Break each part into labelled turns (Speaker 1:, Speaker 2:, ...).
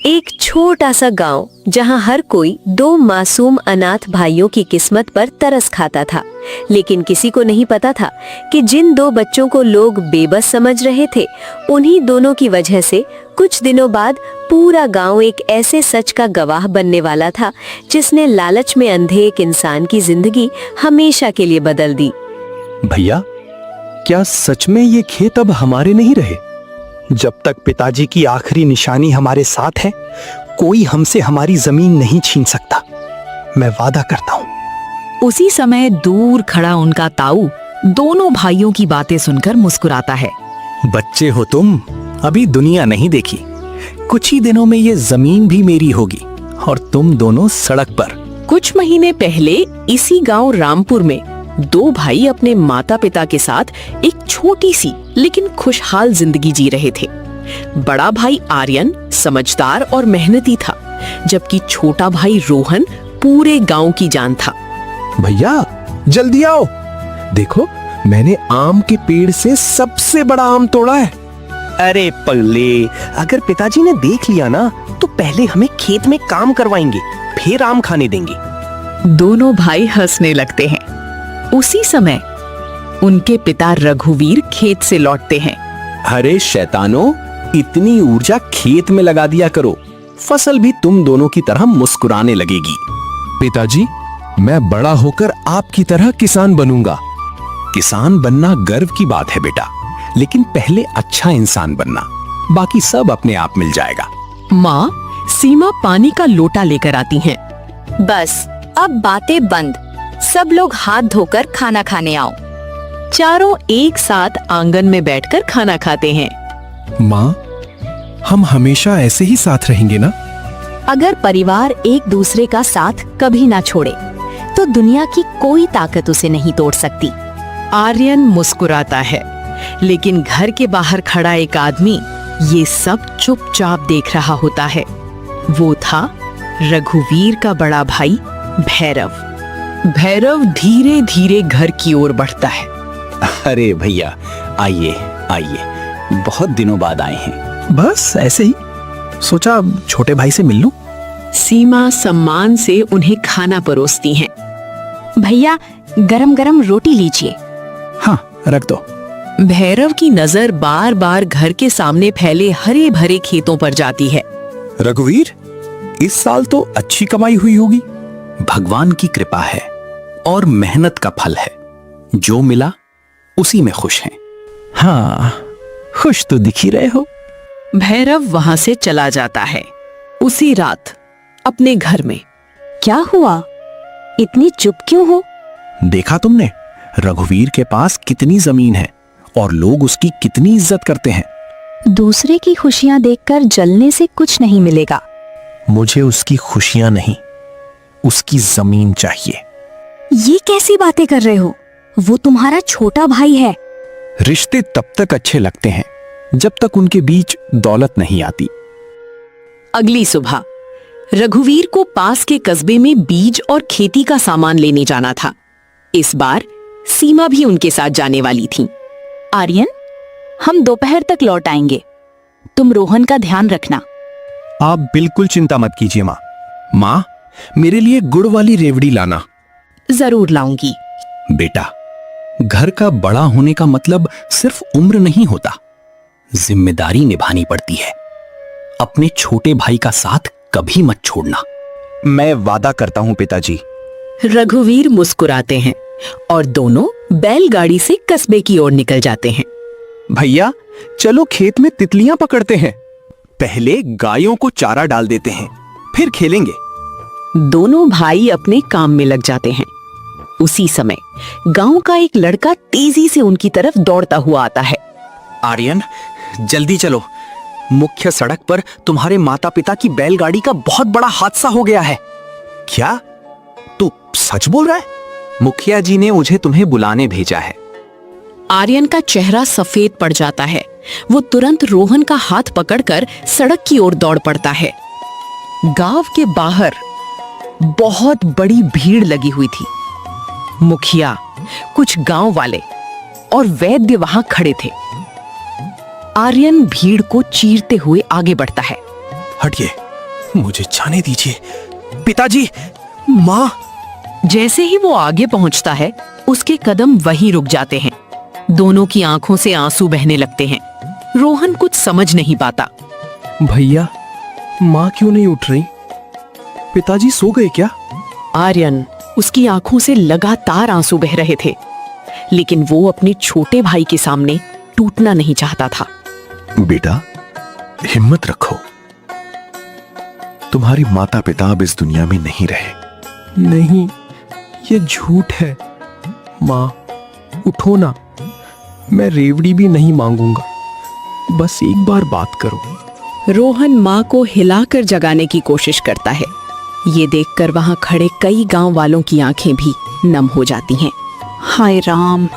Speaker 1: एक छोटा सा गांव जहां हर कोई दो मासूम अनाथ भाइयों की किस्मत पर तरस खाता था, लेकिन किसी को नहीं पता था कि जिन दो बच्चों को लोग बेबस समझ रहे थे, उन्हीं दोनों की वजह से कुछ दिनों बाद पूरा गांव एक ऐसे सच का गवाह बनने वाला था जिसने लालच में अंधे एक इंसान की जिंदगी हमेशा के लिए बदल दी।
Speaker 2: भैया, क्या सच में ये खेत अब हमारे नहीं रहे? जब तक पिताजी की आखिरी निशानी हमारे साथ है, कोई हमसे हमारी जमीन नहीं छीन सकता। मैं वादा करता हूँ।
Speaker 3: उसी समय दूर खड़ा उनका ताऊ दोनों भाइयों की बातें सुनकर मुस्कुराता है।
Speaker 4: बच्चे हो तुम, अभी दुनिया नहीं देखी। कुछ ही दिनों में ये जमीन भी मेरी होगी और तुम दोनों सड़क पर।
Speaker 3: कुछ महीने पहले इसी गांव रामपुर में दो भाई अपने माता पिता के साथ एक छोटी सी लेकिन खुशहाल जिंदगी जी रहे थे। बड़ा भाई आर्यन समझदार और मेहनती था, जबकि छोटा भाई रोहन पूरे गांव की जान था।
Speaker 5: भैया, जल्दी आओ, देखो मैंने आम के पेड़ से सबसे बड़ा आम तोड़ा है।
Speaker 2: अरे पगले, अगर पिताजी ने देख लिया ना तो पहले हमें खेत में काम करवाएंगे, फिर आम खाने देंगे।
Speaker 3: दोनों भाई हंसने लगते हैं। उसी समय उनके पिता रघुवीर खेत से लौटते हैं।
Speaker 4: अरे शैतानों, इतनी ऊर्जा खेत में लगा दिया करो, फसल भी तुम दोनों की तरह मुस्कुराने लगेगी।
Speaker 5: पिताजी, मैं बड़ा होकर आपकी तरह किसान बनूंगा।
Speaker 4: किसान बनना गर्व की बात है बेटा, लेकिन पहले अच्छा इंसान बनना, बाकी सब अपने आप मिल जाएगा।
Speaker 3: माँ सीमा पानी का लोटा लेकर आती हैं।
Speaker 6: बस अब बातें बंद, सब लोग हाथ धोकर खाना खाने आओ।
Speaker 3: चारों एक साथ आंगन में बैठकर खाना खाते हैं।
Speaker 5: माँ, हम हमेशा ऐसे ही साथ रहेंगे ना?
Speaker 6: अगर परिवार एक दूसरे का साथ कभी ना छोड़े तो दुनिया की कोई ताकत उसे नहीं तोड़ सकती।
Speaker 3: आर्यन मुस्कुराता है, लेकिन घर के बाहर खड़ा एक आदमी ये सब चुपचाप देख रहा होता है। वो था रघुवीर का बड़ा भाई भैरव। भैरव धीरे धीरे घर की ओर बढ़ता है।
Speaker 4: अरे भैया, आइए आइए, बहुत दिनों बाद आए हैं।
Speaker 2: बस ऐसे ही सोचा छोटे भाई से मिल लूं।
Speaker 3: सीमा सम्मान से उन्हें खाना परोसती हैं।
Speaker 6: भैया, गरम गरम रोटी लीजिए।
Speaker 2: हाँ, रख दो।
Speaker 3: भैरव की नजर बार बार घर के सामने फैले हरे भरे खेतों पर जाती है।
Speaker 4: रघुवीर, इस साल तो अच्छी कमाई हुई होगी। भगवान की कृपा है और मेहनत का फल है, जो मिला उसी में खुश हैं।
Speaker 2: हाँ, खुश तो दिख ही रहे हो।
Speaker 3: भैरव वहां से चला जाता है। उसी रात अपने घर में।
Speaker 6: क्या हुआ, इतनी चुप क्यों हो?
Speaker 4: देखा तुमने, रघुवीर के पास कितनी जमीन है और लोग उसकी कितनी इज्जत करते हैं।
Speaker 6: दूसरे की खुशियां देखकर जलने से कुछ नहीं मिलेगा।
Speaker 2: मुझे उसकी खुशियां नहीं, उसकी जमीन चाहिए।
Speaker 6: ये कैसी बातें कर रहे हो? वो तुम्हारा छोटा भाई है।
Speaker 4: रिश्ते तब तक अच्छे लगते हैं जब तक उनके बीच दौलत नहीं आती।
Speaker 3: अगली सुबह रघुवीर को पास के कस्बे में बीज और खेती का सामान लेने जाना था। इस बार सीमा भी उनके साथ जाने वाली थी।
Speaker 6: आर्यन, हम दोपहर तक लौट आएंगे, तुम रोहन का ध्यान रखना।
Speaker 2: आप बिल्कुल चिंता मत कीजिए माँ। माँ, मेरे लिए गुड़ वाली रेवड़ी लाना।
Speaker 3: जरूर लाऊंगी।
Speaker 4: बेटा, घर का बड़ा होने का मतलब सिर्फ उम्र नहीं होता, जिम्मेदारी निभानी पड़ती है। अपने छोटे भाई का साथ कभी मत छोड़ना।
Speaker 2: मैं वादा करता हूँ पिताजी।
Speaker 3: रघुवीर मुस्कुराते हैं और दोनों बैलगाड़ी से कस्बे की ओर निकल जाते हैं।
Speaker 2: भैया, चलो खेत में तितलियां पकड़ते हैं। पहले गायों को चारा डाल देते हैं, फिर खेलेंगे।
Speaker 3: दोनों भाई अपने काम में लग जाते हैं। उसी समय गांव का एक लड़का तेजी से उनकी तरफ दौड़ता हुआ आता है।
Speaker 2: आर्यन, जल्दी चलो, मुख्य सड़क पर तुम्हारे माता पिता की बैलगाड़ी का बहुत बड़ा हादसा हो गया है। क्या तू सच बोल रहा है? मुखिया जी ने मुझे तुम्हें बुलाने भेजा है।
Speaker 3: आर्यन का चेहरा सफेद पड़ जाता है। वो तुरंत रोहन का हाथ पकड़कर सड़क की ओर दौड़ पड़ता है। गांव के बाहर बहुत बड़ी भीड़ लगी हुई थी। मुखिया, कुछ गांव वाले और वैद्य वहां खड़े थे। आर्यन भीड़ को चीरते हुए आगे बढ़ता है।
Speaker 2: हटिए, मुझे जाने दीजिए। पिताजी, माँ।
Speaker 3: जैसे ही वो आगे पहुंचता है, उसके कदम वहीं रुक जाते हैं। दोनों की आंखों से आंसू बहने लगते हैं। रोहन कुछ समझ नहीं पाता।
Speaker 5: भैया, माँ क्यों नहीं उठ रही? पिताजी सो गए क्या?
Speaker 3: आर्यन, उसकी आंखों से लगातार आंसू बह रहे थे, लेकिन वो अपने छोटे भाई के सामने टूटना नहीं चाहता था।
Speaker 7: बेटा, हिम्मत रखो। तुम्हारी माता पिता अब इस दुनिया में नहीं रहे।
Speaker 5: नहीं, ये झूठ है। माँ, उठो ना। मैं रेवड़ी भी नहीं मांगूंगा, बस एक बार बात करो।
Speaker 3: रोहन माँ को हिलाकर जगाने की कोशिश करता है। ये देखकर वहां खड़े कई गांव वालों की आंखें भी नम हो जाती हैं।
Speaker 6: हाय राम,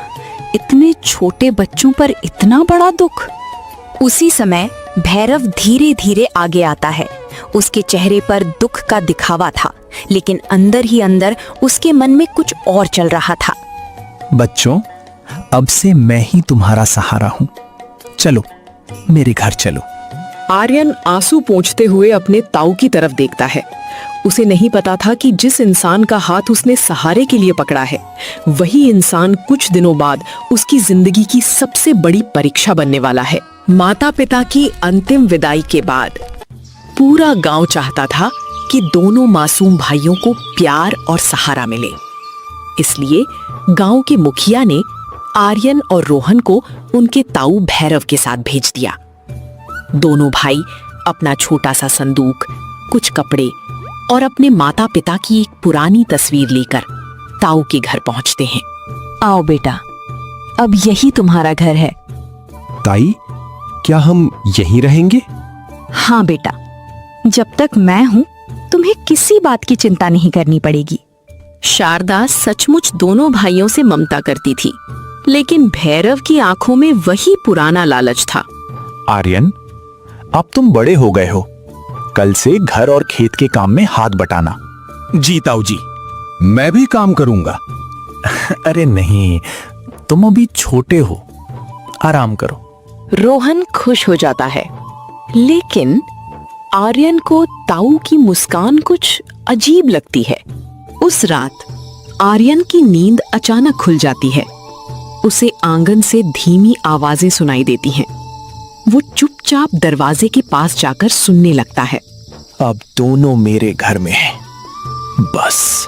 Speaker 6: इतने छोटे बच्चों पर इतना बड़ा दुख। उसी समय भैरव धीरे धीरे आगे आता है। उसके चेहरे पर दुख का दिखावा था, लेकिन अंदर ही अंदर उसके मन में कुछ और चल रहा था।
Speaker 2: बच्चों, अब से मैं ही तुम्हारा सहारा हूं। चलो, मेरे घर चलो।
Speaker 3: आर्यन आंसू पोंछते हुए अपने ताऊ की तरफ देखता है। उसे नहीं पता था कि जिस इंसान का हाथ उसने सहारे के लिए पकड़ा है, वही इंसान कुछ दिनों बाद उसकी जिंदगी की सबसे बड़ी परीक्षा बनने वाला है। माता पिता की अंतिम विदाई के बाद पूरा गांव चाहता था कि दोनों मासूम भाइयों को प्यार और सहारा मिले। इसलिए गांव के मुखिया ने आर्यन और रोहन को उनके ताऊ भैरव के साथ भेज दिया। दोनों भाई अपना छोटा सा संदूक, कुछ कपड़े और अपने माता पिता की एक पुरानी तस्वीर लेकर ताऊ के घर पहुंचते हैं।
Speaker 6: आओ बेटा, अब यही तुम्हारा घर है।
Speaker 5: ताई, क्या हम यहीं रहेंगे?
Speaker 6: हाँ बेटा, जब तक मैं हूँ तुम्हें किसी बात की चिंता नहीं करनी पड़ेगी।
Speaker 3: शारदा सचमुच दोनों भाइयों से ममता करती थी, लेकिन भैरव की आंखों में वही पुराना लालच था।
Speaker 2: आर्यन, अब तुम बड़े हो गए हो। कल से घर और खेत के काम में हाथ बटाना।
Speaker 5: जी ताऊ जी, मैं भी काम करूंगा।
Speaker 2: अरे नहीं, तुम अभी छोटे हो, आराम करो।
Speaker 3: रोहन खुश हो जाता है, लेकिन आर्यन को ताऊ की मुस्कान कुछ अजीब लगती है। उस रात आर्यन की नींद अचानक खुल जाती है। उसे आंगन से धीमी आवाजें सुनाई देती हैं। वो चुपचाप दरवाजे के पास जाकर सुनने लगता है।
Speaker 2: अब दोनों मेरे घर में हैं। बस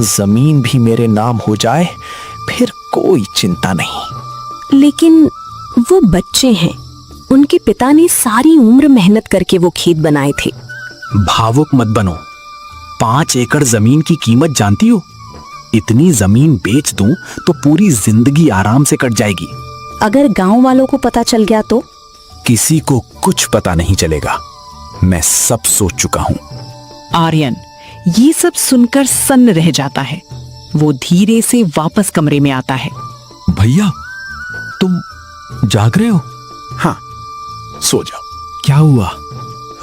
Speaker 2: जमीन भी मेरे नाम हो जाए, फिर कोई चिंता नहीं।
Speaker 1: लेकिन वो बच्चे हैं। उनके पिता ने सारी उम्र मेहनत करके वो खेत बनाए थे।
Speaker 4: भावुक मत बनो। 5 एकड़ जमीन की कीमत जानती हो? इतनी जमीन बेच दूं तो पूरी जिंदगी आराम से कट जाएगी।
Speaker 1: अगर गांव वालों को पता चल गया तो?
Speaker 4: किसी को कुछ पता नहीं चलेगा। मैं सब सोच चुका हूं।
Speaker 3: आर्यन ये सब सुनकर सन्न रह जाता है। वो धीरे से वापस कमरे में आता है।
Speaker 5: भैया, तुम जाग रहे हो?
Speaker 2: हाँ, सो जाओ।
Speaker 5: क्या हुआ?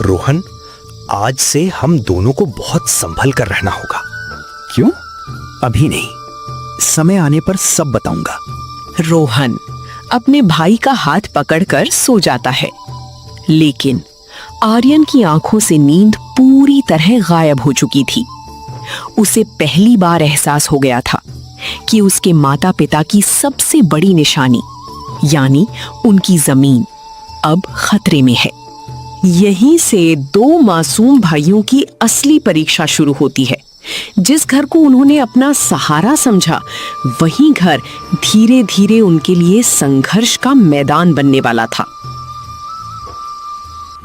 Speaker 2: रोहन, आज से हम दोनों को बहुत संभल कर रहना होगा।
Speaker 4: क्यों? अभी नहीं, समय आने पर सब बताऊंगा।
Speaker 3: रोहन अपने भाई का हाथ पकड़कर सो जाता है, लेकिन आर्यन की आंखों से नींद पूरी तरह गायब हो चुकी थी। उसे पहली बार एहसास हो गया था कि उसके माता पिता की सबसे बड़ी निशानी यानी उनकी जमीन अब खतरे में है। यहीं से 2 मासूम भाइयों की असली परीक्षा शुरू होती है। जिस घर को उन्होंने अपना सहारा समझा, वही घर धीरे धीरे उनके लिए संघर्ष का मैदान बनने वाला था।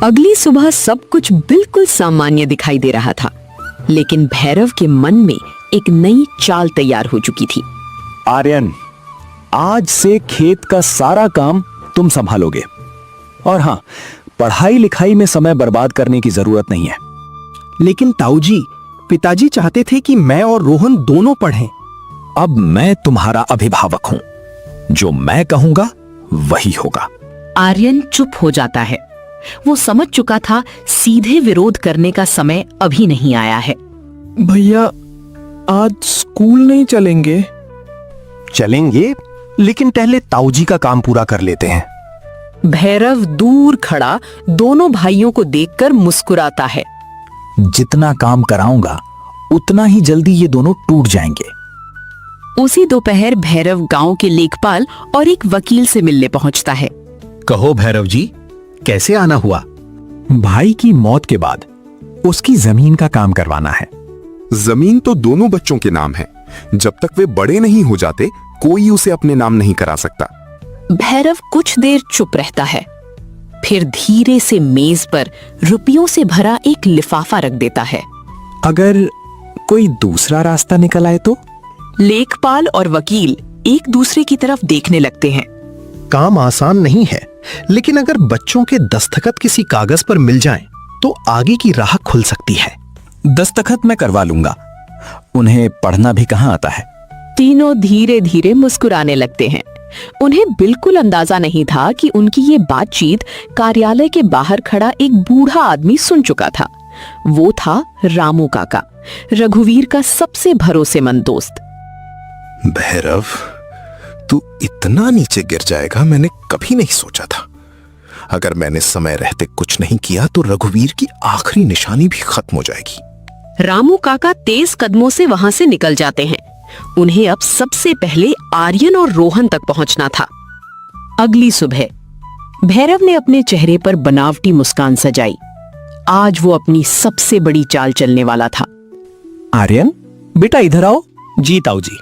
Speaker 3: अगली सुबह सब कुछ बिल्कुल सामान्य दिखाई दे रहा था, लेकिन भैरव के मन में एक नई चाल तैयार हो चुकी थी।
Speaker 2: आर्यन, आज से खेत का सारा काम तुम संभालोगे। और हाँ, पढ़ाई लिखाई में समय बर्बाद करने की जरूरत नहीं है।
Speaker 5: लेकिन ताऊ जी, पिताजी चाहते थे कि मैं और रोहन दोनों पढ़ें।
Speaker 4: अब मैं तुम्हारा अभिभावक हूं। जो मैं कहूंगा वही होगा।
Speaker 3: आर्यन चुप हो जाता है। वो समझ चुका था सीधे विरोध करने का समय अभी नहीं आया है।
Speaker 5: भैया, आज स्कूल नहीं चलेंगे?
Speaker 2: चलेंगे, लेकिन पहले ताऊजी का काम पूरा कर लेते हैं।
Speaker 3: भैरव दूर खड़ा दोनों भाइयों को देखकर मुस्कुराता है।
Speaker 4: जितना काम कराऊंगा उतना ही जल्दी ये दोनों टूट जाएंगे।
Speaker 3: उसी दोपहर भैरव गांव के लेखपाल और एक वकील से मिलने पहुंचता है।
Speaker 4: कहो भैरव जी, कैसे आना हुआ?
Speaker 2: भाई की मौत के बाद उसकी जमीन का काम करवाना है।
Speaker 8: जमीन तो दोनों बच्चों के नाम है। जब तक वे बड़े नहीं हो जाते कोई उसे अपने नाम नहीं करा सकता।
Speaker 3: भैरव कुछ देर चुप रहता है, फिर धीरे से मेज पर रुपयों से भरा एक लिफाफा रख देता है।
Speaker 2: अगर कोई दूसरा रास्ता निकल आए तो?
Speaker 3: लेखपाल और वकील एक दूसरे की तरफ देखने लगते हैं।
Speaker 9: काम आसान नहीं है, लेकिन अगर बच्चों के दस्तखत किसी कागज पर मिल जाएं, तो आगे की राह खुल सकती है।
Speaker 4: दस्तखत मैं करवा लूंगा, उन्हें पढ़ना भी कहाँ आता है।
Speaker 3: तीनों धीरे धीरे मुस्कुराने लगते हैं। उन्हें बिल्कुल अंदाजा नहीं था कि उनकी ये बातचीत कार्यालय के बाहर खड़ा एक बूढ़ा आदमी सुन चुका था। वो था रामू काका, रघुवीर का सबसे भरोसेमंद दोस्त।
Speaker 8: भैरव, तू इतना नीचे गिर जाएगा मैंने कभी नहीं सोचा था। अगर मैंने समय रहते कुछ नहीं किया तो रघुवीर की आखिरी निशानी भी खत्म हो जाएगी।
Speaker 3: रामू काका तेज कदमों से वहां से निकल जाते हैं। उन्हें अब सबसे पहले आर्यन और रोहन तक पहुंचना था। अगली सुबह भैरव ने अपने चेहरे पर बनावटी मुस्कान सजाई। आज वो अपनी सबसे बड़ी चाल चलने वाला था।
Speaker 2: आर्यन बेटा इधर आओ।
Speaker 4: जी ताऊ जी।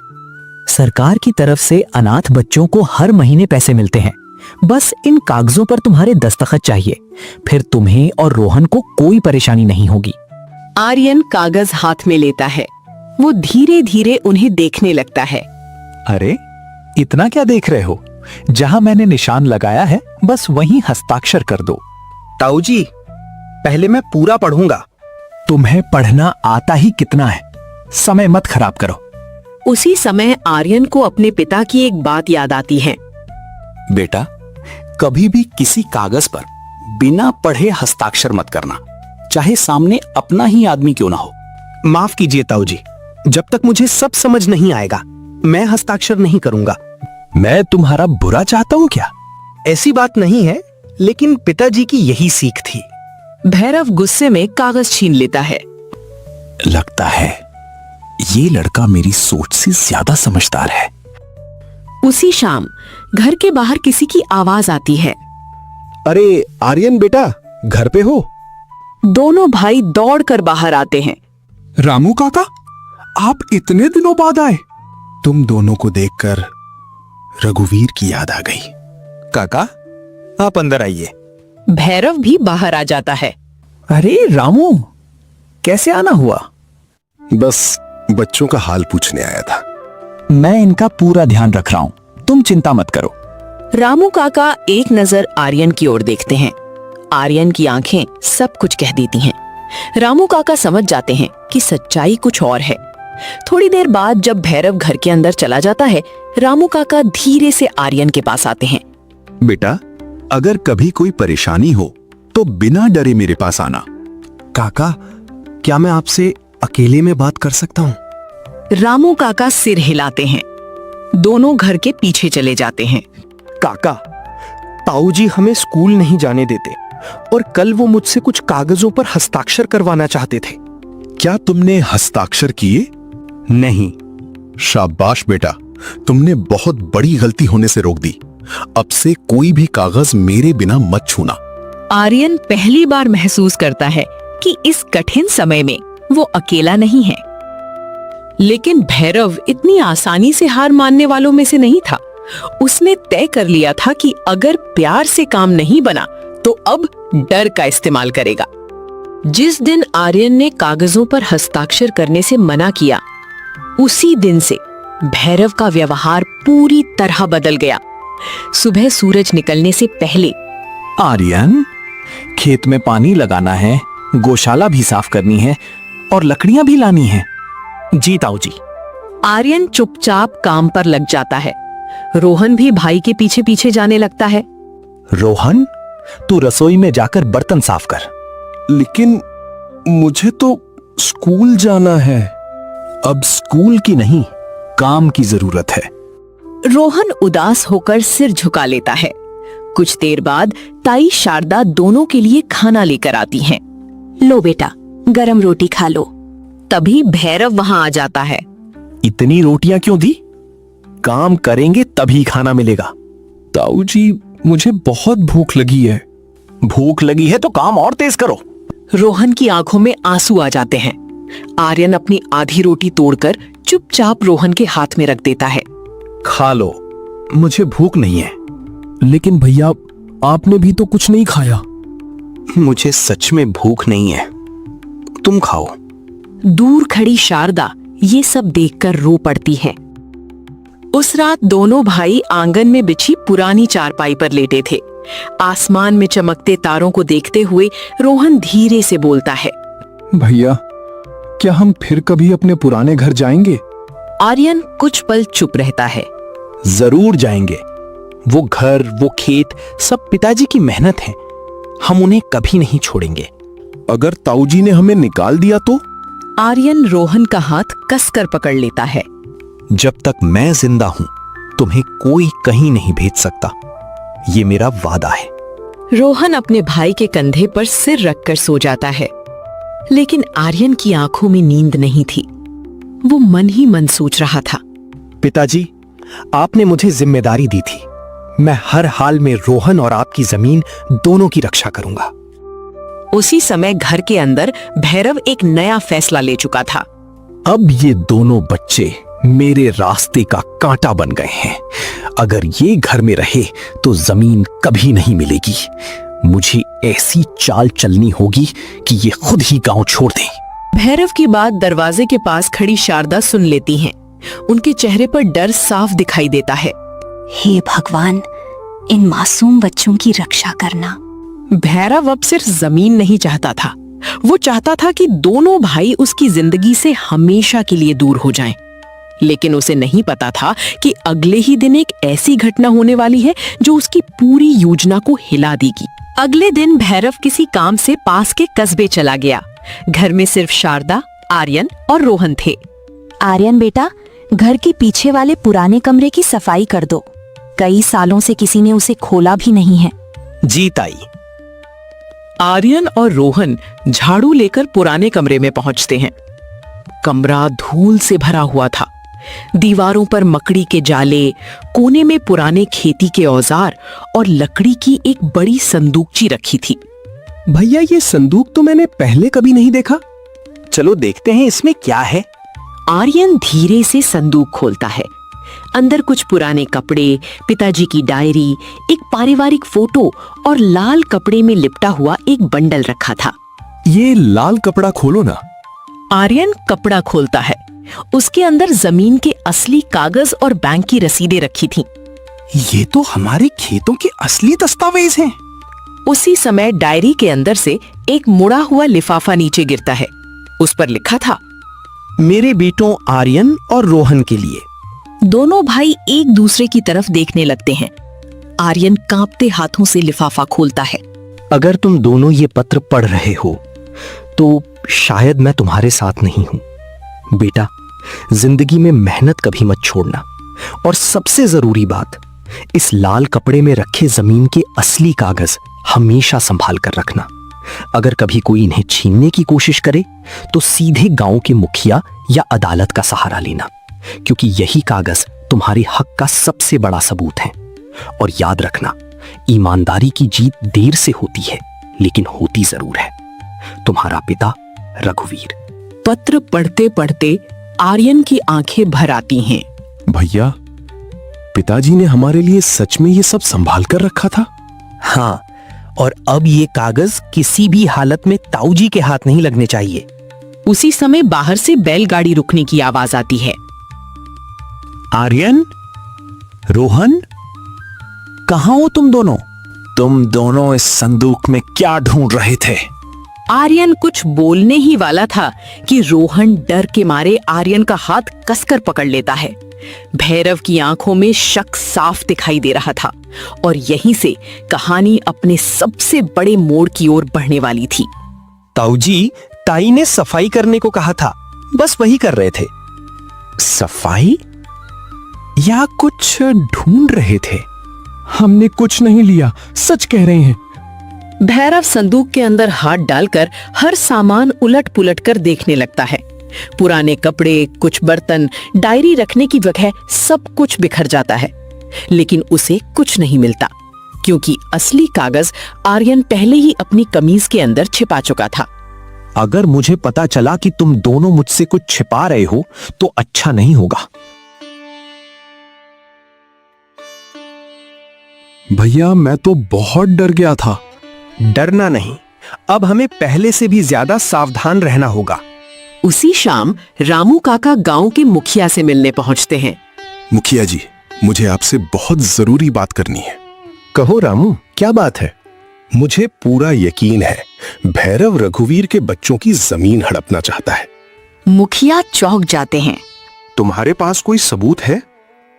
Speaker 4: सरकार की तरफ से अनाथ बच्चों को हर महीने पैसे मिलते हैं। बस इन कागजों पर तुम्हारे दस्तखत चाहिए, फिर तुम्हें और रोहन को कोई परेशानी नहीं होगी।
Speaker 3: आर्यन कागज हाथ में लेता है। वो धीरे धीरे उन्हें देखने लगता है।
Speaker 2: अरे इतना क्या देख रहे हो? जहां मैंने निशान लगाया है बस वहीं हस्ताक्षर कर दो।
Speaker 9: ताऊ जी, पहले मैं पूरा पढ़ूंगा।
Speaker 2: तुम्हें पढ़ना आता ही कितना है, समय मत खराब करो।
Speaker 3: उसी समय आर्यन को अपने पिता की एक बात याद आती है।
Speaker 4: बेटा, कभी भी किसी कागज पर बिना पढ़े हस्ताक्षर मत करना, चाहे सामने अपना ही आदमी क्यों ना हो।
Speaker 9: माफ कीजिए ताऊ जी, जब तक मुझे सब समझ नहीं आएगा मैं हस्ताक्षर नहीं करूंगा।
Speaker 2: मैं तुम्हारा बुरा चाहता हूं क्या?
Speaker 9: ऐसी बात नहीं है, लेकिन पिताजी की यही सीख थी।
Speaker 3: भैरव गुस्से में कागज छीन लेता है।
Speaker 4: लगता है ये लड़का मेरी सोच से ज्यादा समझदार है।
Speaker 3: उसी शाम घर के बाहर किसी की आवाज आती है।
Speaker 9: अरे आर्यन बेटा, घर पे हो?
Speaker 3: दोनों भाई दौड़कर बाहर आते हैं।
Speaker 8: रामू काका, आप इतने दिनों बाद आए। तुम दोनों को देखकर रघुवीर की याद आ गई।
Speaker 2: काका आप अंदर आइए।
Speaker 3: भैरव भी बाहर आ जाता है।
Speaker 2: अरे रामू, कैसे आना हुआ?
Speaker 8: बस बच्चों का हाल पूछने आया था।
Speaker 4: मैं इनका पूरा ध्यान रख रहा हूं, तुम चिंता मत करो।
Speaker 3: रामू काका एक नजर आर्यन की ओर देखते हैं। आर्यन की आंखें सब कुछ कह देती हैं। रामू काका समझ जाते हैं कि सच्चाई कुछ और है। थोड़ी देर बाद जब भैरव घर के अंदर चला जाता है, रामू काका धीरे से आर्यन के पास आते हैं।
Speaker 8: बेटा, अगर कभी कोई परेशानी हो तो बिना डरे मेरे पास आना।
Speaker 9: काका, क्या मैं आपसे अकेले में बात कर सकता हूँ?
Speaker 3: रामू काका सिर हिलाते हैं। दोनों घर के पीछे चले जाते हैं।
Speaker 9: काका, ताऊ जी हमें स्कूल नहीं जाने देते और कल वो मुझसे कुछ कागजों पर हस्ताक्षर करवाना चाहते थे।
Speaker 8: क्या तुमने हस्ताक्षर किए?
Speaker 9: नहीं।
Speaker 8: शाबाश बेटा, तुमने बहुत बड़ी गलती होने से रोक दी। अब से कोई भी कागज मेरे बिना मत छूना।
Speaker 3: आर्यन पहली बार महसूस करता है कि इस कठिन समय में वो अकेला नहीं है। लेकिन भैरव इतनी आसानी से हार मानने वालों में से नहीं था। उसने तय कर लिया था कि अगर प्यार से काम नहीं बना तो अब डर का इस्तेमाल करेगा। जिस दिन आर्यन ने कागजों पर हस्ताक्षर करने से मना किया, उसी दिन से भैरव का व्यवहार पूरी तरह बदल गया। सुबह सूरज निकलने से पहले
Speaker 2: आर्यन, खेत में पानी लगाना है, गौशाला भी साफ करनी है और लकड़ियां भी लानी है।
Speaker 9: जी ताऊ जी।
Speaker 3: आर्यन चुपचाप काम पर लग जाता है। रोहन भी भाई के पीछे पीछे जाने लगता है।
Speaker 2: रोहन, तू रसोई में जाकर बर्तन साफ कर।
Speaker 8: लेकिन मुझे तो स्कूल जाना है।
Speaker 2: अब स्कूल की नहीं, काम की जरूरत है।
Speaker 3: रोहन उदास होकर सिर झुका लेता है। कुछ देर बाद ताई शारदा दोनों के लिए खाना लेकर आती हैं। लो बेटा,
Speaker 6: गरम रोटी खा लो।
Speaker 3: तभी भैरव वहां आ जाता है।
Speaker 5: इतनी रोटियां क्यों दी? काम करेंगे तभी खाना मिलेगा। ताऊ जी, मुझे बहुत भूख लगी है।
Speaker 4: भूख लगी है तो काम और तेज करो।
Speaker 3: रोहन की आंखों में आंसू आ जाते हैं। आर्यन अपनी आधी रोटी तोड़कर चुपचाप रोहन के हाथ में रख देता है।
Speaker 2: खा लो, मुझे भूख नहीं है।
Speaker 5: लेकिन भैया, आपने भी तो कुछ नहीं खाया।
Speaker 2: मुझे सच में भूख नहीं है, तुम खाओ।
Speaker 3: दूर खड़ी शारदा ये सब देखकर रो पड़ती है। उस रात दोनों भाई आंगन में बिछी पुरानी चारपाई पर लेटे थे। आसमान में चमकते तारों को देखते हुए रोहन धीरे से बोलता है।
Speaker 5: भैया, क्या हम फिर कभी अपने पुराने घर जाएंगे?
Speaker 3: आर्यन कुछ पल चुप रहता है।
Speaker 2: जरूर जाएंगे। वो घर, वो खेत, सब पिताजी की मेहनत है। हम उन्हें कभी नहीं छोड़ेंगे।
Speaker 5: अगर ताऊ जी ने हमें निकाल दिया तो?
Speaker 3: आर्यन रोहन का हाथ कसकर पकड़ लेता है।
Speaker 2: जब तक मैं जिंदा हूं, तुम्हें कोई कहीं नहीं भेज सकता। ये मेरा वादा है।
Speaker 3: रोहन अपने भाई के कंधे पर सिर रखकर सो जाता है। लेकिन आर्यन की आंखों में नींद नहीं थी। वो मन ही मन सोच रहा था।
Speaker 2: पिताजी, आपने मुझे जिम्मेदारी दी थी। मैं हर हाल में रोहन और आपकी जमीन दोनों की रक्षा करूंगा।
Speaker 3: उसी समय घर के अंदर भैरव एक नया फैसला ले चुका था।
Speaker 2: अब ये दोनों बच्चे मेरे रास्ते का कांटा बन गए हैं। अगर ये घर में रहे तो जमीन कभी नहीं मिलेगी। मुझे ऐसी चाल चलनी होगी कि ये खुद ही गांव छोड़ दें।
Speaker 3: भैरव की बात दरवाजे के पास खड़ी शारदा सुन लेती हैं। उनके चेहरे पर डर साफ दिखाई देता है।
Speaker 6: हे भगवान, इन मासूम बच्चों की रक्षा करना।
Speaker 3: भैरव अब सिर्फ जमीन नहीं चाहता था, वो चाहता था कि दोनों भाई उसकी जिंदगी से हमेशा के लिए दूर हो जाएं। लेकिन उसे नहीं पता था कि अगले ही दिन एक ऐसी घटना होने वाली है जो उसकी पूरी योजना को हिला देगी। अगले दिन भैरव किसी काम से पास के कस्बे चला गया। घर में सिर्फ शारदा, आर्यन और रोहन थे।
Speaker 6: आर्यन बेटा, घर के पीछे वाले पुराने कमरे की सफाई कर दो। कई सालों से किसी ने उसे खोला भी नहीं है।
Speaker 2: जी ताई।
Speaker 3: आर्यन और रोहन झाड़ू लेकर पुराने कमरे में पहुंचते हैं। कमरा धूल से भरा हुआ था। दीवारों पर मकड़ी के जाले, कोने में पुराने खेती के औजार और लकड़ी की एक बड़ी संदूकची रखी थी।
Speaker 5: भैया, ये संदूक तो मैंने पहले कभी नहीं देखा।
Speaker 2: चलो देखते हैं इसमें क्या है।
Speaker 3: आर्यन धीरे से संदूक खोलता है। अंदर कुछ पुराने कपड़े, पिताजी की डायरी, एक पारिवारिक फोटो और लाल कपड़े में लिपटा हुआ एक बंडल रखा था।
Speaker 5: ये लाल कपड़ा खोलो ना।
Speaker 3: आर्यन कपड़ा खोलता है। उसके अंदर जमीन के असली कागज और बैंक की रसीदें रखी थीं।
Speaker 2: ये तो हमारे खेतों के असली दस्तावेज हैं।
Speaker 3: उसी समय डायरी के अंदर से एक मुड़ा हुआ लिफाफा नीचे गिरता है। उस पर लिखा था,
Speaker 2: मेरे बेटों आर्यन और रोहन के लिए।
Speaker 3: दोनों भाई एक दूसरे की तरफ देखने लगते हैं। आर्यन कांपते हाथों से लिफाफा खोलता है।
Speaker 2: अगर तुम दोनों ये पत्र पढ़ रहे हो तो शायद मैं तुम्हारे साथ नहीं हूं। बेटा, जिंदगी में मेहनत कभी मत छोड़ना। और सबसे जरूरी बात, इस लाल कपड़े में रखे जमीन के असली कागज हमेशा संभाल कर रखना। अगर कभी कोई इन्हें छीनने की कोशिश करे तो सीधे गांव के मुखिया या अदालत का सहारा लेना, क्योंकि यही कागज तुम्हारे हक का सबसे बड़ा सबूत है। और याद रखना, ईमानदारी की जीत देर से होती है, लेकिन होती जरूर है। तुम्हारा पिता रघुवीर।
Speaker 3: पत्र पढ़ते पढ़ते आर्यन की आंखें भर आती हैं।
Speaker 5: भैया, पिताजी ने हमारे लिए सच में ये सब संभाल कर रखा था?
Speaker 2: हाँ, और अब ये कागज किसी भी हालत में ताऊ जी के हाथ नहीं लगने चाहिए।
Speaker 3: उसी समय बाहर से बैलगाड़ी रुकने की आवाज आती है।
Speaker 2: आर्यन, रोहन, कहां हो तुम दोनों?
Speaker 7: तुम दोनों इस संदूक में क्या ढूंढ रहे थे?
Speaker 3: आर्यन कुछ बोलने ही वाला था कि रोहन डर के मारे आर्यन का हाथ कसकर पकड़ लेता है। भैरव की आंखों में शक साफ दिखाई दे रहा था और यहीं से कहानी अपने सबसे बड़े मोड़ की ओर बढ़ने वाली थी।
Speaker 2: ताऊ जी, ताई ने सफाई करने को कहा था, बस वही कर रहे थे।
Speaker 5: सफाई या कुछ ढूंढ रहे थे? हमने कुछ नहीं लिया, सच कह रहे हैं।
Speaker 3: भैरव संदूक के अंदर हाथ डालकर हर सामान उलट पुलट कर देखने लगता है। पुराने कपड़े, कुछ बर्तन, डायरी रखने की जगह सब कुछ बिखर जाता है, लेकिन उसे कुछ नहीं मिलता, क्योंकि असली कागज आर्यन पहले ही अपनी कमीज के अंदर छिपा चुका था।
Speaker 7: अगर मुझे पता चला कि तुम दोनों मुझसे कुछ छिपा रहे हो तो अच्छा नहीं होगा।
Speaker 2: भैया मैं तो बहुत डर गया था। डरना नहीं, अब हमें पहले से भी ज्यादा सावधान रहना होगा।
Speaker 3: उसी शाम रामू काका गांव के मुखिया से मिलने पहुंचते हैं।
Speaker 8: मुखिया जी, मुझे आपसे बहुत जरूरी बात करनी है।
Speaker 2: कहो रामू, क्या बात है?
Speaker 8: मुझे पूरा यकीन है भैरव रघुवीर के बच्चों की जमीन हड़पना चाहता है।
Speaker 6: मुखिया चौंक जाते हैं।
Speaker 8: तुम्हारे पास कोई सबूत है?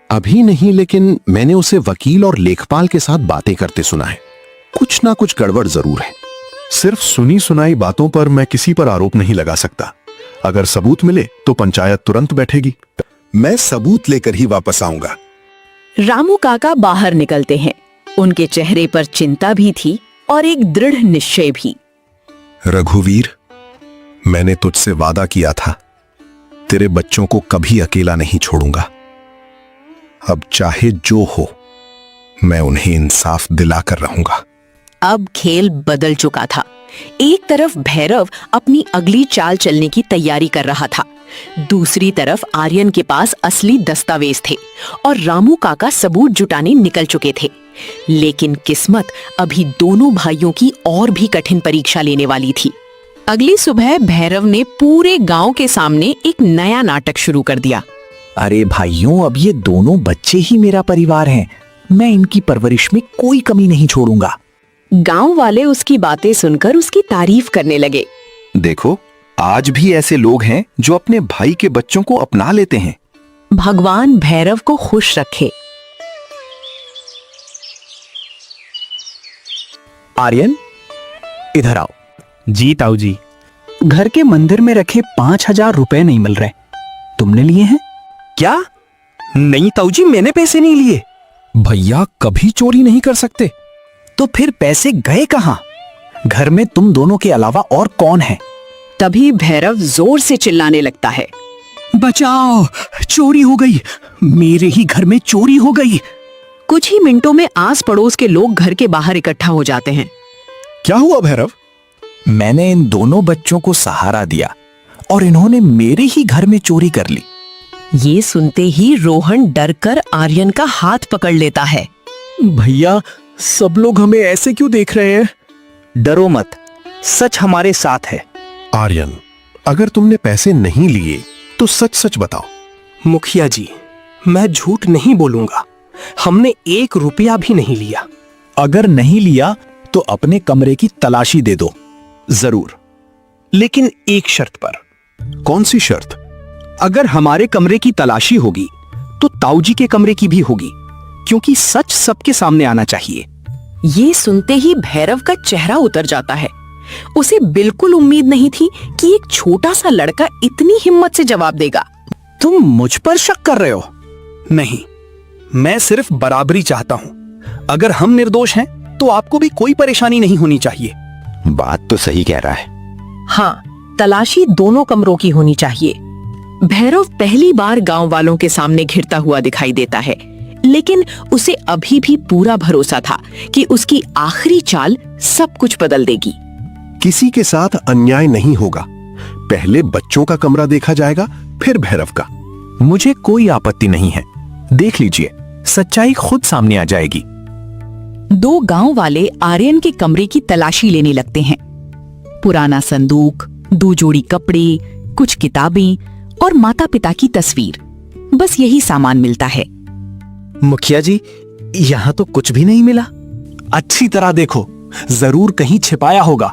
Speaker 8: अभी नहीं, लेकिन मैंने उसे वकील और लेखपाल के साथ बातें करते सुना है। कुछ ना कुछ गड़बड़ जरूर है। सिर्फ सुनी सुनाई बातों पर मैं किसी पर आरोप नहीं लगा सकता। अगर सबूत मिले तो पंचायत तुरंत बैठेगी। मैं सबूत लेकर ही वापस आऊंगा।
Speaker 3: रामू काका बाहर निकलते हैं। उनके चेहरे पर चिंता भी थी और एक दृढ़ निश्चय भी।
Speaker 8: रघुवीर, मैंने तुझसे वादा किया था, तेरे बच्चों को कभी अकेला नहीं छोड़ूंगा। अब चाहे जो हो, मैं उन्हें इंसाफ दिलाकर रहूंगा।
Speaker 3: अब खेल बदल चुका था। एक तरफ भैरव अपनी अगली चाल चलने की तैयारी कर रहा था, दूसरी तरफ आर्यन के पास असली दस्तावेज थे और रामू काका सबूत जुटाने निकल चुके थे। लेकिन किस्मत अभी दोनों भाइयों की और भी कठिन परीक्षा लेने वाली थी। अगली सुबह भैरव ने पूरे गांव के सामने एक नया नाटक शुरू कर दिया।
Speaker 4: अरे भाइयों, अब ये दोनों बच्चे ही मेरा परिवार हैं। मैं इनकी परवरिश में कोई कमी नहीं छोड़ूंगा।
Speaker 3: गांव वाले उसकी बातें सुनकर उसकी तारीफ करने लगे।
Speaker 2: देखो, आज भी ऐसे लोग हैं जो अपने भाई के बच्चों को अपना लेते हैं।
Speaker 3: भगवान भैरव को खुश रखे।
Speaker 4: आर्यन, इधर आओ।
Speaker 9: जी ताऊ जी।
Speaker 4: घर के मंदिर में रखे 5,000 रुपए नहीं मिल रहे, तुमने लिए हैं?
Speaker 2: क्या? नहीं ताऊ जी, मैंने पैसे नहीं लिए।
Speaker 7: भैया कभी चोरी नहीं कर सकते।
Speaker 4: तो फिर पैसे गए कहां? घर में तुम दोनों के अलावा और कौन है?
Speaker 3: तभी भैरव जोर से चिल्लाने लगता है।
Speaker 4: बचाओ, चोरी हो गई, मेरे ही घर में चोरी हो गई।
Speaker 3: कुछ ही मिनटों में आस पड़ोस के लोग घर के बाहर इकट्ठा हो जाते हैं।
Speaker 8: क्या हुआ भैरव?
Speaker 4: मैंने इन दोनों बच्चों को सहारा दिया और इन्होंने मेरे ही घर में चोरी कर ली।
Speaker 3: ये सुनते ही रोहन डरकर आर्यन का हाथ पकड़ लेता है।
Speaker 9: भैया, सब लोग हमें ऐसे क्यों देख रहे हैं?
Speaker 2: डरो मत, सच हमारे साथ है।
Speaker 8: आर्यन, अगर तुमने पैसे नहीं लिए तो सच सच बताओ।
Speaker 2: मुखिया जी, मैं झूठ नहीं बोलूंगा। हमने 1 रुपया भी नहीं लिया।
Speaker 4: अगर नहीं लिया तो अपने कमरे की तलाशी दे दो।
Speaker 2: जरूर, लेकिन एक शर्त पर।
Speaker 8: कौन सी शर्त?
Speaker 2: अगर हमारे कमरे की तलाशी होगी तो ताऊ जी के कमरे की भी होगी, क्योंकि सच सबके सामने आना चाहिए।
Speaker 3: ये सुनते ही भैरव का चेहरा उतर जाता है। उसे बिल्कुल उम्मीद नहीं थी कि एक छोटा सा लड़का इतनी हिम्मत से जवाब देगा।
Speaker 2: तुम मुझ पर शक कर रहे हो? नहीं, मैं सिर्फ बराबरी चाहता हूं। अगर हम निर्दोष हैं तो आपको भी कोई परेशानी नहीं होनी चाहिए।
Speaker 7: बात तो सही कह रहा है।
Speaker 3: हाँ, तलाशी दोनों कमरों की होनी चाहिए। भैरव पहली बार गांव वालों के सामने घिरता हुआ दिखाई देता है, लेकिन उसे अभी भी पूरा भरोसा था कि उसकी आखिरी चाल सब कुछ बदल देगी।
Speaker 8: किसी के साथ अन्याय नहीं होगा। पहले बच्चों का कमरा देखा जाएगा, फिर भैरव का।
Speaker 4: मुझे कोई आपत्ति नहीं है। देख लीजिए, सच्चाई खुद सामने आ जाएगी।
Speaker 6: 2 गांव वाले आर्यन के कमरे की तलाशी लेने लगते हैं। पुराना संदूक, 2 जोड़ी कपड़े, कुछ किताबें और माता पिता की तस्वीर, बस यही सामान मिलता है।
Speaker 2: मुखिया जी, यहां तो कुछ भी नहीं मिला। अच्छी तरह देखो, जरूर कहीं छिपाया होगा।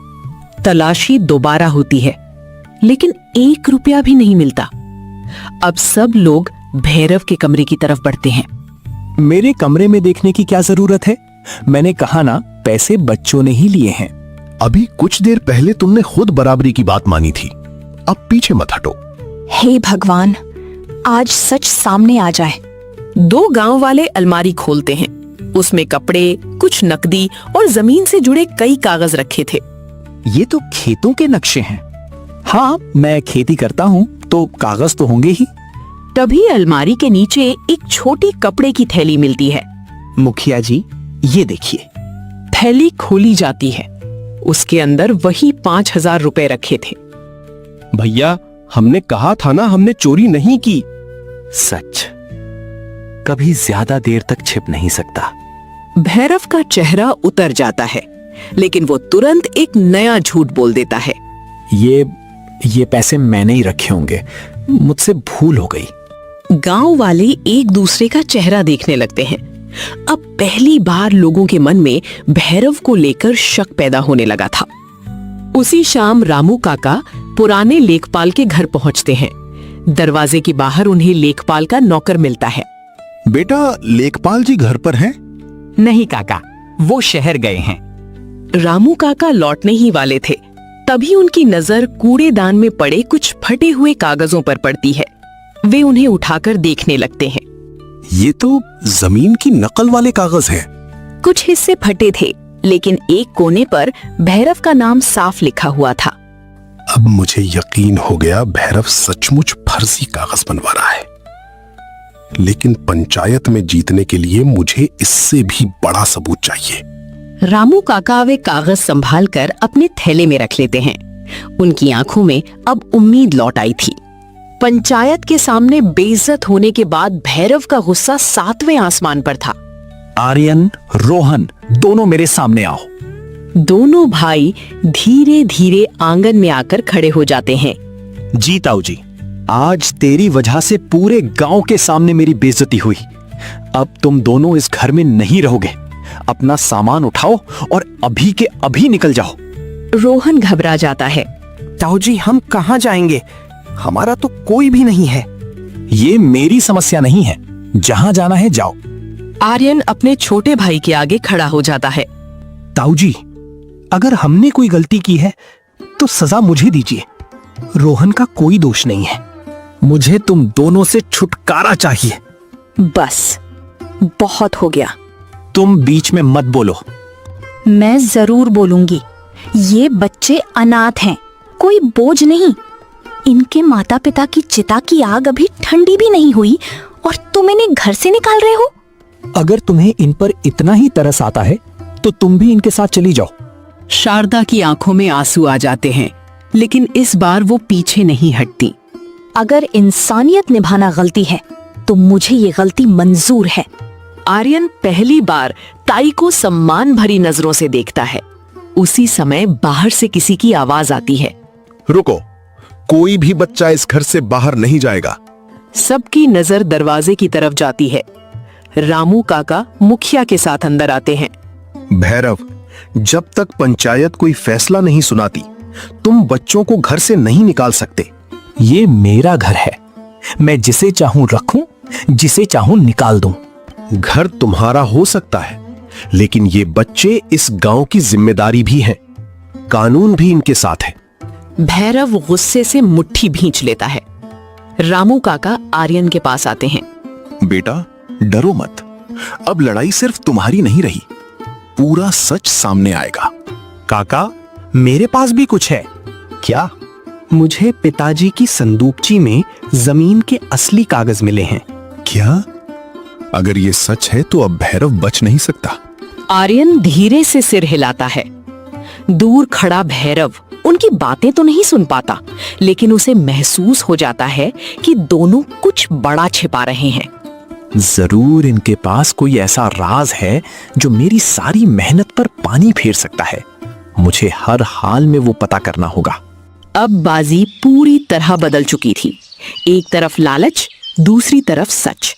Speaker 3: तलाशी दोबारा होती है, लेकिन 1 रुपया भी नहीं मिलता। अब सब लोग भैरव के कमरे की तरफ बढ़ते हैं।
Speaker 4: मेरे कमरे में देखने की क्या जरूरत है? मैंने कहा ना, पैसे बच्चों ने ही लिए हैं।
Speaker 8: अभी कुछ देर पहले तुमने खुद बराबरी की बात मानी थी। अब पीछे मत हटो।
Speaker 6: हे भगवान, आज सच सामने आ जाए।
Speaker 3: 2 गांव वाले अलमारी खोलते हैं उसमें कपड़े, कुछ नकदी और जमीन से जुड़े कई कागज रखे थे।
Speaker 4: ये तो खेतों के नक्शे हैं। हाँ, मैं खेती करता हूँ तो कागज तो होंगे ही।
Speaker 3: तभी अलमारी के नीचे एक छोटी कपड़े की थैली मिलती है।
Speaker 2: मुखिया जी, ये देखिए।
Speaker 3: थैली खोली जाती है। उसके अंदर वही 5,000 रुपए रखे थे।
Speaker 5: भैया, हमने कहा था ना, हमने चोरी नहीं की।
Speaker 4: सच कभी ज्यादा देर तक छिप नहीं सकता।
Speaker 3: भैरव का चेहरा उतर जाता है, लेकिन वो तुरंत एक नया झूठ बोल देता है।
Speaker 4: ये पैसे मैंने ही रखे होंगे, मुझसे भूल हो गई।
Speaker 3: गांव वाले एक दूसरे का चेहरा देखने लगते हैं। अब पहली बार लोगों के मन में भैरव को लेकर शक पैदा होने लगा था। उसी शाम रामू काका पुराने लेखपाल के घर पहुंचते हैं। दरवाजे के बाहर उन्हें लेखपाल का नौकर मिलता है।
Speaker 8: बेटा, लेखपाल जी घर पर हैं?
Speaker 4: नहीं काका, वो शहर गए हैं।
Speaker 3: रामू काका लौटने ही वाले थे, तभी उनकी नजर कूड़ेदान में पड़े कुछ फटे हुए कागजों पर पड़ती है। वे उन्हें उठाकर देखने लगते हैं।
Speaker 8: ये तो जमीन की नकल वाले कागज हैं।
Speaker 6: कुछ हिस्से फटे थे, लेकिन एक कोने पर भैरव का नाम साफ लिखा हुआ था।
Speaker 8: अब मुझे यकीन हो गया, भैरव सचमुच फर्जी कागज बनवा रहा है। लेकिन पंचायत में जीतने के लिए मुझे इससे भी बड़ा सबूत चाहिए।
Speaker 3: रामू काका वे कागज संभाल कर अपने थैले में रख लेते हैं। उनकी आंखों में अब उम्मीद लौट आई थी। पंचायत के सामने बेइज्जत होने के बाद भैरव का गुस्सा 7वें आसमान पर था।
Speaker 4: आर्यन, रोहन, दोनों मेरे सामने आओ।
Speaker 3: दोनों भाई धीरे धीरे आंगन में आकर खड़े हो जाते हैं।
Speaker 2: जी ताऊ जी, आज तेरी वजह से पूरे गांव के सामने मेरी बेइज्जती हुई। अब तुम दोनों इस घर में नहीं रहोगे। अपना सामान उठाओ और अभी के अभी निकल जाओ।
Speaker 3: रोहन घबरा जाता है।
Speaker 9: ताऊ जी, हम कहाँ जाएंगे? हमारा तो कोई भी नहीं है।
Speaker 4: ये मेरी समस्या नहीं है, जहां जाना है जाओ।
Speaker 3: आर्यन अपने छोटे भाई के आगे खड़ा हो जाता है।
Speaker 2: ताऊ जी, अगर हमने कोई गलती की है तो सजा मुझे दीजिए। रोहन का कोई दोष नहीं है। मुझे तुम दोनों से छुटकारा चाहिए।
Speaker 6: बस, बहुत हो गया।
Speaker 2: तुम बीच में मत बोलो।
Speaker 6: मैं जरूर बोलूंगी। ये बच्चे अनाथ हैं, कोई बोझ नहीं। इनके माता पिता की चिता की आग अभी ठंडी भी नहीं हुई और तुम इन्हें घर से निकाल रहे हो।
Speaker 4: अगर तुम्हें इन पर इतना ही तरस आता है तो तुम भी इनके साथ चली जाओ।
Speaker 3: शारदा की आंखों में आंसू आ जाते हैं, लेकिन इस बार वो पीछे नहीं हटती।
Speaker 6: अगर इंसानियत निभाना गलती है तो मुझे ये गलती मंजूर है।
Speaker 3: आर्यन पहली बार ताई को सम्मान भरी नजरों से देखता है। उसी समय बाहर से किसी की आवाज आती है।
Speaker 8: रुको, कोई भी बच्चा इस घर से बाहर नहीं जाएगा।
Speaker 3: सबकी नजर दरवाजे की तरफ जाती है। रामू काका मुखिया के साथ अंदर आते हैं।
Speaker 8: भैरव, जब तक पंचायत कोई फैसला नहीं सुनाती, तुम बच्चों को घर से नहीं निकाल सकते।
Speaker 4: ये मेरा घर है, मैं जिसे चाहूं रखूं, जिसे चाहूं निकाल दूं।
Speaker 8: घर तुम्हारा हो सकता है, लेकिन ये बच्चे इस गांव की जिम्मेदारी भी हैं। कानून भी इनके साथ है।
Speaker 3: भैरव गुस्से से मुट्ठी भींच लेता है। रामू काका आर्यन के पास आते हैं।
Speaker 8: बेटा, डरो मत। अब लड़ाई सिर्फ तुम्हारी नहीं रही, पूरा सच सामने आएगा।
Speaker 2: काका, मेरे पास भी कुछ है। क्या? मुझे पिताजी की संदूकची में जमीन के असली कागज मिले हैं।
Speaker 8: क्या? अगर ये सच है तो अब भैरव बच नहीं सकता।
Speaker 3: आर्यन धीरे से सिर हिलाता है। दूर खड़ा भैरव उनकी बातें तो नहीं सुन पाता, लेकिन उसे महसूस हो जाता है कि दोनों कुछ बड़ा छिपा रहे हैं।
Speaker 4: जरूर इनके पास कोई ऐसा राज है जो मेरी सारी मेहनत पर पानी फेर सकता है। मुझे हर हाल में वो पता करना होगा।
Speaker 3: अब बाजी पूरी तरह बदल चुकी थी। एक तरफ लालच, दूसरी तरफ सच,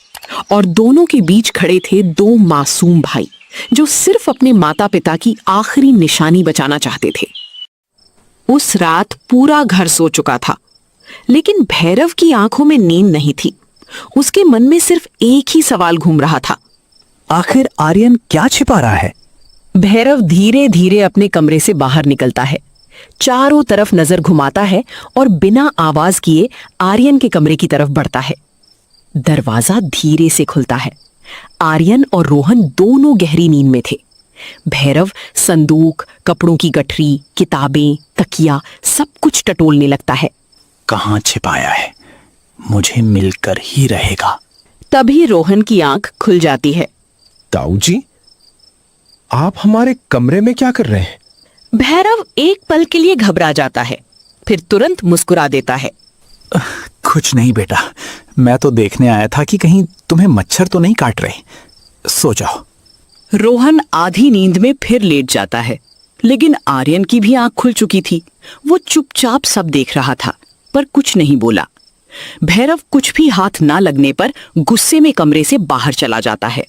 Speaker 3: और दोनों के बीच खड़े थे दो मासूम भाई जो सिर्फ अपने माता पिता की आखिरी निशानी बचाना चाहते थे। उस रात पूरा घर सो चुका था, लेकिन भैरव की आंखों में नींद नहीं थी। उसके मन में सिर्फ एक ही सवाल घूम रहा था।
Speaker 4: आखिर आर्यन क्या छिपा रहा है?
Speaker 3: भैरव धीरे धीरे अपने कमरे से बाहर निकलता है, चारों तरफ नजर घुमाता है और बिना आवाज किए आर्यन के कमरे की तरफ बढ़ता है। दरवाजा धीरे से खुलता है आर्यन और रोहन दोनों गहरी नींद में थे। भैरव संदूक, कपड़ों की गठरी, किताबें, तकिया सब कुछ टटोलने लगता है।
Speaker 4: कहाँ छिपाया है? मुझे मिलकर ही रहेगा।
Speaker 3: तभी रोहन की आंख खुल जाती है।
Speaker 5: ताऊ जी, आप हमारे कमरे में क्या कर रहे हैं?
Speaker 3: भैरव एक पल के लिए घबरा जाता है, फिर तुरंत मुस्कुरा देता है।
Speaker 4: कुछ नहीं बेटा, मैं तो देखने आया था कि कहीं तुम्हें मच्छर तो नहीं काट रहे। सो जाओ।
Speaker 3: रोहन आधी नींद में फिर लेट जाता है, लेकिन आर्यन की भी आंख खुल चुकी थी। वो चुपचाप सब देख रहा था, पर कुछ नहीं बोला। भैरव कुछ भी हाथ ना लगने पर गुस्से में कमरे से बाहर चला जाता है।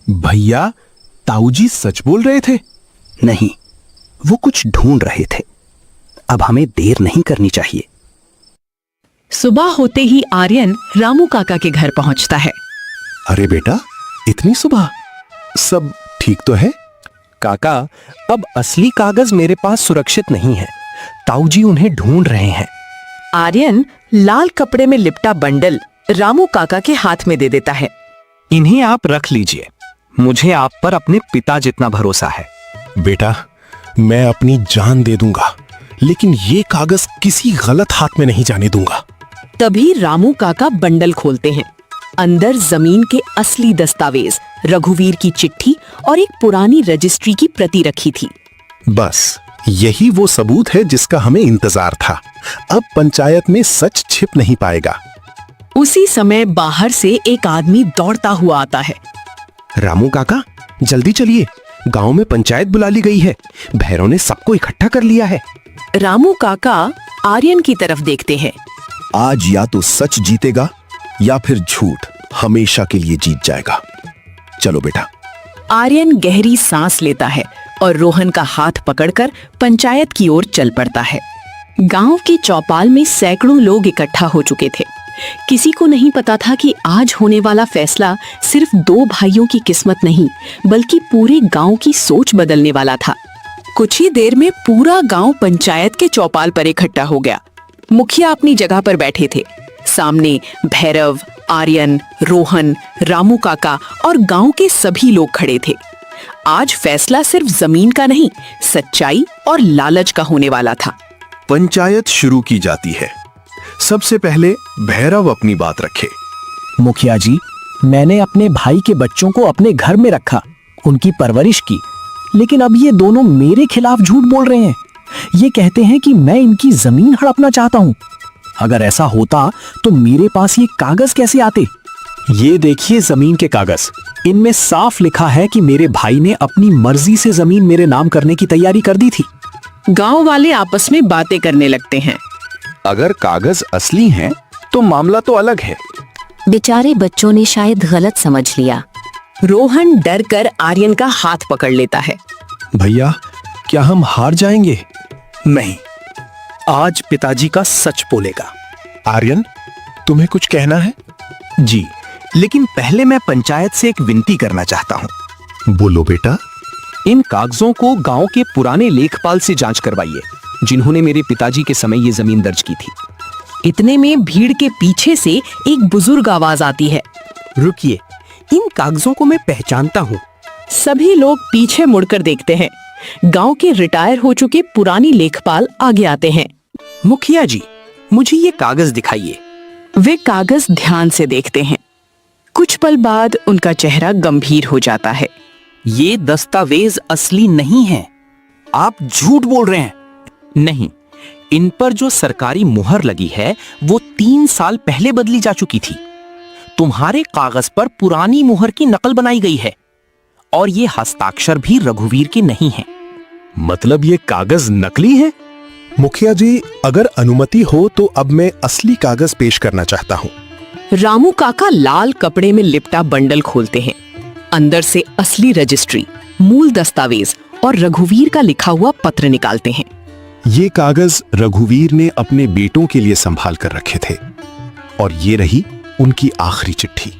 Speaker 5: भैया, ताऊ जी सच बोल रहे थे?
Speaker 2: नहीं, वो कुछ ढूंढ रहे थे। अब हमें देर नहीं करनी चाहिए।
Speaker 3: सुबह होते ही आर्यन रामू काका के घर पहुंचता है।
Speaker 8: अरे बेटा, इतनी सुबह? सब ठीक तो है?
Speaker 2: काका, अब असली कागज मेरे पास सुरक्षित नहीं है। ताऊ जी उन्हें ढूंढ रहे हैं।
Speaker 3: आर्यन लाल कपड़े में लिपटा बंडल रामू काका के हाथ में दे देता है।
Speaker 2: इन्हें आप रख लीजिए। मुझे आप पर अपने पिता जितना भरोसा है।
Speaker 8: बेटा, मैं अपनी जान दे दूंगा, लेकिन ये कागज किसी गलत हाथ में नहीं जाने दूंगा।
Speaker 3: तभी रामू काका बंडल खोलते हैं। अंदर जमीन के असली दस्तावेज, रघुवीर की चिट्ठी और एक पुरानी रजिस्ट्री की प्रति रखी थी।
Speaker 8: बस यही वो सबूत है जिसका हमें इंतजार था। अब पंचायत में सच छिप नहीं पाएगा।
Speaker 3: उसी समय बाहर से एक आदमी दौड़ता हुआ आता है।
Speaker 2: रामू काका, जल्दी चलिए, गांव में पंचायत बुला ली गई है। भैरव ने सबको इकट्ठा कर लिया है।
Speaker 3: रामू काका आर्यन की तरफ देखते हैं।
Speaker 8: आज या तो सच जीतेगा या फिर झूठ हमेशा के लिए जीत जाएगा। चलो बेटा।
Speaker 3: आर्यन गहरी सांस लेता है और रोहन का हाथ पकड़कर पंचायत की ओर चल पड़ता है। गांव की चौपाल में सैकड़ों लोग इकट्ठा हो चुके थे। किसी को नहीं पता था कि आज होने वाला फैसला सिर्फ दो भाइयों की किस्मत नहीं, बल्कि पूरे गांव की सोच बदलने वाला था। कुछ ही देर में पूरा गांव पंचायत के चौपाल पर इकट्ठा हो गया। मुखिया अपनी जगह पर बैठे थे। सामने भैरव, आर्यन, रोहन, रामू काका और गांव के सभी लोग खड़े थे। आज फैसला सिर्फ जमीन का नहीं, सच्चाई और लालच का होने वाला था।
Speaker 8: पंचायत शुरू की जाती है। सबसे पहले भैरव अपनी बात रखे।
Speaker 4: मुखिया जी, मैंने अपने भाई के बच्चों को अपने घर में रखा, उनकी परवरिश की, लेकिन अब ये दोनों मेरे खिलाफ झूठ बोल रहे हैं। ये कहते हैं कि मैं इनकी जमीन हड़पना चाहता हूँ। अगर ऐसा होता तो मेरे पास ये कागज कैसे आते? ये देखिए जमीन के कागज, इनमें साफ लिखा है कि मेरे भाई ने अपनी मर्जी से जमीन मेरे नाम करने की तैयारी कर दी थी।
Speaker 3: गांव वाले आपस में बातें करने लगते हैं।
Speaker 2: अगर कागज असली हैं, तो मामला तो अलग है।
Speaker 1: बेचारे बच्चों ने शायद गलत समझ लिया।
Speaker 3: रोहन डर कर आर्यन का हाथ पकड़ लेता है।
Speaker 5: भैया, क्या हम हार जाएंगे?
Speaker 2: नहीं, आज पिताजी का सच बोलेगा।
Speaker 8: आर्यन, तुम्हें कुछ कहना है?
Speaker 2: जी, लेकिन पहले मैं पंचायत से एक विनती करना चाहता हूँ।
Speaker 8: बोलो बेटा।
Speaker 2: इन कागजों को गांव के पुराने लेखपाल से जांच करवाइए, जिन्होंने मेरे पिताजी के समय ये जमीन दर्ज की थी।
Speaker 3: इतने में भीड़ के पीछे से एक बुजुर्ग आवाज आती है।
Speaker 2: रुकिए, इन कागजों को मैं पहचानता हूँ।
Speaker 3: सभी लोग पीछे मुड़कर देखते हैं। गांव के रिटायर हो चुके पुरानी लेखपाल आगे आते हैं।
Speaker 2: मुखिया जी, मुझे ये कागज दिखाइए।
Speaker 3: वे कागज ध्यान से देखते हैं। कुछ पल बाद उनका चेहरा गंभीर हो जाता है।
Speaker 4: ये दस्तावेज असली नहीं हैं। आप झूठ बोल रहे हैं। नहीं, इन पर जो सरकारी मुहर लगी है वो 3 साल पहले बदली जा चुकी थी। तुम्हारे कागज पर पुरानी मुहर की नकल बनाई गई है और ये हस्ताक्षर भी रघुवीर के नहीं हैं।
Speaker 8: मतलब ये कागज नकली है? मुखिया जी, अगर अनुमति हो तो अब मैं असली कागज पेश करना चाहता हूँ।
Speaker 3: रामू काका लाल कपड़े में लिपटा बंडल खोलते हैं। अंदर से असली रजिस्ट्री, मूल दस्तावेज और रघुवीर का लिखा हुआ पत्र निकालते हैं।
Speaker 8: ये कागज रघुवीर ने अपने बेटों के लिए संभाल कर रखे थे और ये रही उनकी आखिरी चिट्ठी।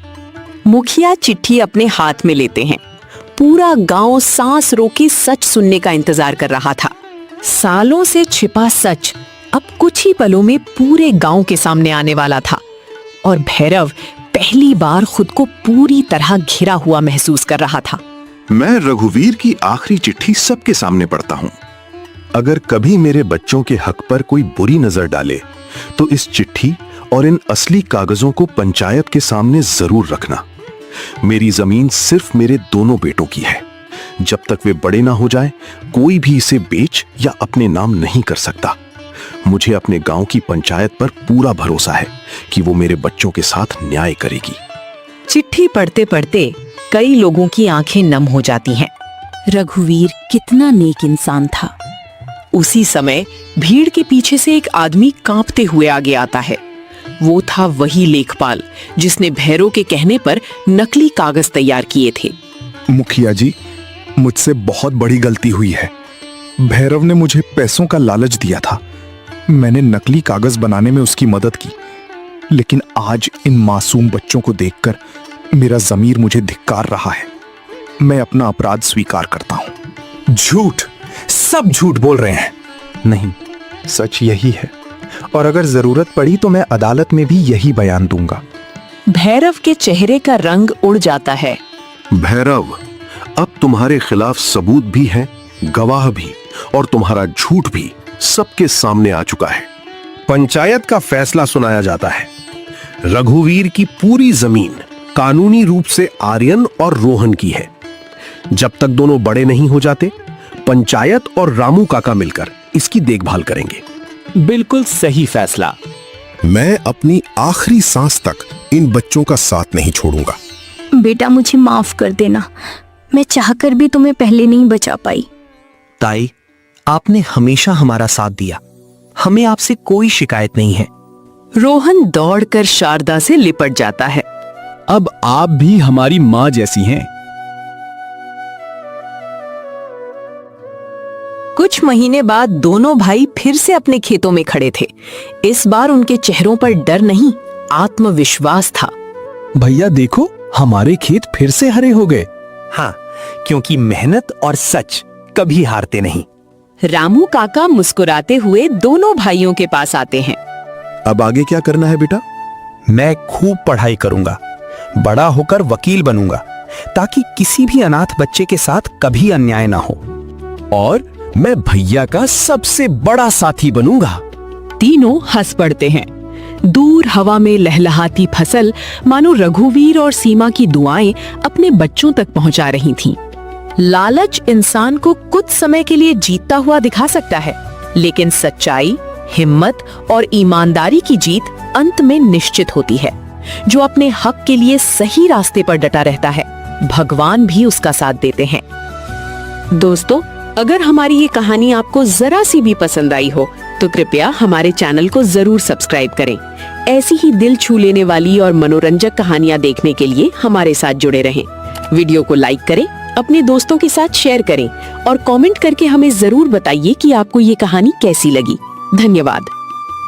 Speaker 3: मुखिया चिट्ठी अपने हाथ में लेते हैं। पूरा गांव सांस रोके सच सुनने का इंतजार कर रहा था। सालों से छिपा सच अब कुछ ही पलों में पूरे गांव के सामने आने वाला था और भैरव पहली बार खुद को पूरी तरह घिरा हुआ महसूस कर रहा था।
Speaker 8: मैं रघुवीर की आखिरी चिट्ठी सबके सामने पढ़ता हूं। अगर कभी मेरे बच्चों के हक पर कोई बुरी नजर डाले तो इस चिट्ठी और इन असली कागजों को पंचायत के सामने जरूर रखना। मेरी जमीन सिर्फ मेरे दोनों बेटों की है। जब तक वे बड़े ना हो जाएं, कोई भी इसे बेच या अपने नाम नहीं कर सकता। मुझे अपने गांव की पंचायत पर पूरा भरोसा है कि वो मेरे बच्चों के साथ न्याय करेगी।
Speaker 3: चिट्ठी पढ़ते पढ़ते कई लोगों की आंखें नम हो जाती हैं।
Speaker 6: रघुवीर कितना नेक इंसान था।
Speaker 3: उसी समय भीड़ के पीछे से एक आदमी कांपते हुए आगे आता है। वो था वही लेखपाल जिसने भैरव के कहने पर नकली कागज तैयार किए थे।
Speaker 10: मुखिया जी, मुझसे बहुत बड़ी गलती हुई है। भैरव ने मुझे पैसों का लालच दिया था। मैंने नकली कागज बनाने में उसकी मदद की, लेकिन आज इन मासूम बच्चों को देखकर मेरा ज़मीर मुझे धिक्कार रहा है। मैं अपना अपराध स्वीकार करता हूं।
Speaker 2: झूठ, सब झूठ बोल रहे हैं। नहीं, सच यही है, और अगर जरूरत पड़ी तो मैं अदालत में भी यही बयान दूंगा।
Speaker 3: भैरव के चेहरे का रंग उड़ जाता है।
Speaker 8: भैरव, अब तुम्हारे खिलाफ सबूत भी है, गवाह भी, और तुम्हारा झूठ भी सबके सामने आ चुका है।
Speaker 7: पंचायत का फैसला सुनाया जाता है। रघुवीर की पूरी जमीन कानूनी रूप से आर्यन और रोहन की है। जब तक दोनों बड़े नहीं हो जाते, पंचायत और रामू काका मिलकर इसकी देखभाल करेंगे।
Speaker 4: बिल्कुल सही फैसला।
Speaker 8: मैं अपनी आखिरी सांस तक इन बच्चों का साथ नहीं छोड़ूंगा।
Speaker 11: बेटा, मुझे माफ कर देना। मैं चाहकर भी तुम्हें पहले नहीं बचा पाई।
Speaker 4: ताई, आपने हमेशा हमारा साथ दिया। हमें आपसे कोई शिकायत नहीं है।
Speaker 3: रोहन दौड़कर शारदा से लिपट जाता है।
Speaker 5: अब आप भी हमारी माँ जैसी हैं।
Speaker 3: कुछ महीने बाद दोनों भाई फिर से अपने खेतों में खड़े थे। इस बार उनके चेहरों पर डर नहीं, आत्मविश्वास था।
Speaker 2: भैया देखो, हमारे खेत फिर से हरे हो गए।
Speaker 4: हाँ, क्योंकि मेहनत और सच कभी हारते नहीं।
Speaker 3: रामू काका मुस्कुराते हुए दोनों भाइयों के पास आते हैं।
Speaker 8: अब आगे क्या करना है बेटा?
Speaker 2: मैं खूब पढ़ाई करूंगा, बड़ा होकर वकील बनूंगा, ताकि किसी भी अनाथ बच्चे के साथ कभी अन्याय ना हो।
Speaker 5: और मैं भैया का सबसे बड़ा साथी बनूंगा।
Speaker 3: तीनों हंस पड़ते हैं। दूर हवा में लहलहाती फसल मानो रघुवीर और सीमा की दुआएं अपने बच्चों तक पहुंचा रही थीं। लालच इंसान को कुछ समय के लिए जीतता हुआ दिखा सकता है, लेकिन सच्चाई, हिम्मत और ईमानदारी की जीत अंत में निश्चित होती है। जो अपने हक के लिए सही रास्ते पर डटा रहता है, भगवान भी उसका साथ देते हैं। दोस्तों, अगर हमारी ये कहानी आपको जरा सी भी पसंद आई हो तो कृपया हमारे चैनल को जरूर सब्सक्राइब करें। ऐसी ही दिल छू लेने वाली और मनोरंजक कहानियां देखने के लिए हमारे साथ जुड़े रहें। वीडियो को लाइक करें, अपने दोस्तों के साथ शेयर करें और कमेंट करके हमें जरूर बताइए कि आपको ये कहानी कैसी लगी। धन्यवाद।